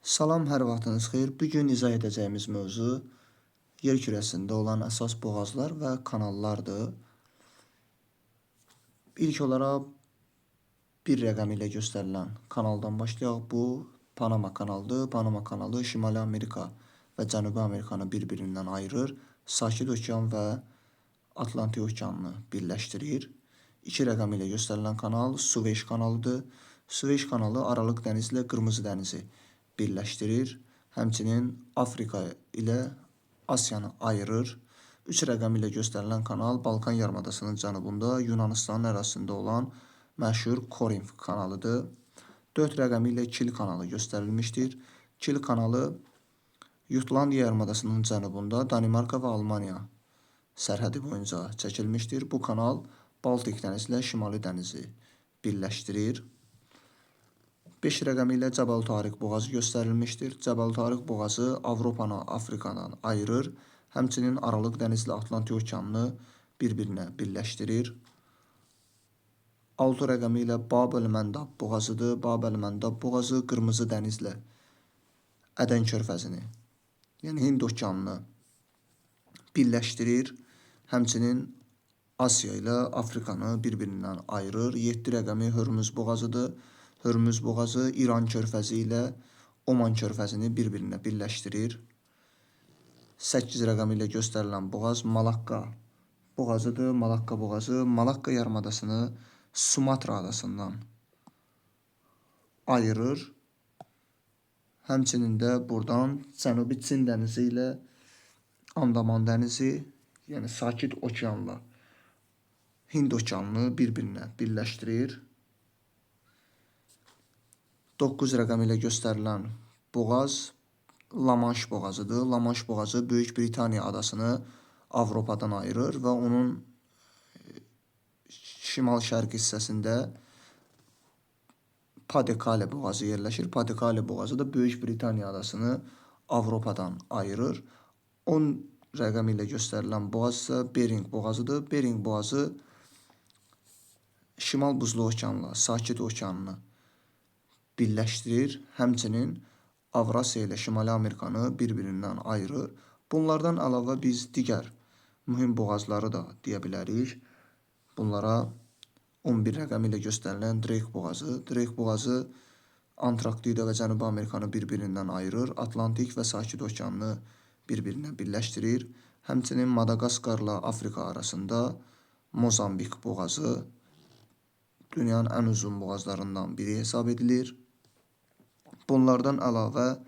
Salam, hər vaxtınız xeyir. Bugün izah edəcəyimiz mövzu yer kürəsində olan əsas boğazlar və kanallardır. İlk olaraq bir rəqəmi ilə göstərilən kanaldan başlayaq. Bu Panama kanalıdır. Panama kanalı Şimali Amerika və Cənubi Amerikanı bir-birindən ayırır. Sakit Okean və Atlantik Okeanını birləşdirir. 2 rəqəmi ilə göstərilən kanal Süveyş kanalıdır. Süveyş kanalı Aralıq dənizi ilə Qırmızı dənizi birləşdirir. Həmçinin Afrika ilə Asiyanı ayırır. 3 rəqəmi ilə göstərilən kanal Balkan yarımadasının cənubunda Yunanistanın ərazisində olan məşhur Korinf kanalıdır. 4 rəqəmi ilə Kil kanalı göstərilmişdir. Kil kanalı Jutlandiya yarımadasının cənubunda Danimarka və Almaniya sərhədi boyunca çəkilmişdir. Bu kanal Baltik dənizi ilə Şimali dənizi birləşdirir. 5 rəqəmi ilə Cəbal Tarıq boğazı göstərilmişdir. Cəbal Tarıq boğazı Avropanı Afrikadan ayırır. Həmçinin Aralıq dənizi ilə Atlantik Okeanını bir-birinə birləşdirir. 6 rəqəmi ilə Bab-el-Məndab boğazıdır. Bab-el-Məndab boğazı Qırmızı dənizlə Ədən körfəzini, yəni Hind okeanını birləşdirir. Həmçinin Asiya ilə Afrikanı bir-birindən ayırır. 7 rəqəmi Hörmüz boğazıdır. Hörmüz boğazı İran körfəzi ilə Oman körfəzini bir-birinə birləşdirir. 8 rəqəmi ilə göstərilən boğaz Malakka boğazıdır. Malakka boğazı Malakka yarımadasını Sumatra adasından ayırır. Həmçinin də buradan Cənubi Çin dənizi ilə Andaman dənizi, yəni Sakit Okeanla Hind okeanını bir-birinə birləşdirir. 9 rəqəmi ilə göstərilən boğaz La-Manş boğazıdır. La-Manş boğazı Böyük Britaniya adasını Avropadan ayırır və onun şimal-şərq hissəsində Pas-de-Calais boğazı yerləşir. Pas-de-Calais boğazı da Böyük Britaniya adasını Avropadan ayırır. 10 rəqəmi ilə göstərilən boğaz isə Bering boğazıdır. Bering boğazı Şimal Buzlu Okeanla Sakit Okeanını birləşdirir. Həmçinin Avrasiya ilə Şimali Amerikanı bir-birindən ayırır. Bunlardan əlavə biz digər mühüm boğazları da deyə bilərik. Bunlara 11 rəqəmi ilə göstərilən Drake boğazı. Drake boğazı Antarktida və Cənubi Amerikanı bir-birindən ayırır. Atlantik və Sakit Okeanını bir-birinə birləşdirir. Həmçinin Madaqaskarla Afrika arasında Mozambik boğazı dünyanın ən uzun boğazlarından biri hesab edilir. Bunlardan əlavə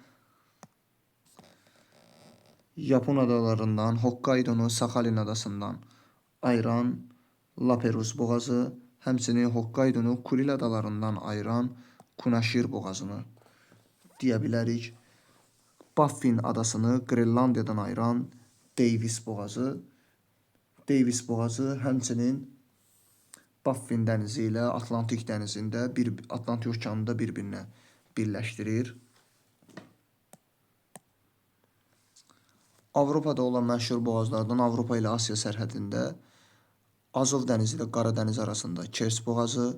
Yapon adalarından Hokkaidonu Sakhalin adasından ayıran Laperuz boğazı, həmçinin Hokkaidonu Kuril adalarından ayıran Kunashir boğazını deyə bilərik. Baffin adasını Qrenlandiyadan ayıran Davis boğazı. Davis boğazı həmçinin Baffin dənizi ilə Atlantik dənizində, Atlantik okeanında bir-birinə birləşdirir. Avropada olan məşhur boğazlardan Avropa ilə Asiya sərhədində Azov dənizi ilə Qara dəniz arasında Kers boğazı,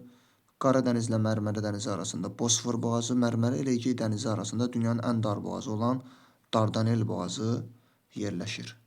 Qara dəniz ilə Mərmərə dənizi arasında Bosfor boğazı, Mərmərə ilə Egey dənizi arasında dünyanın ən dar boğazı olan Dardanel boğazı yerləşir.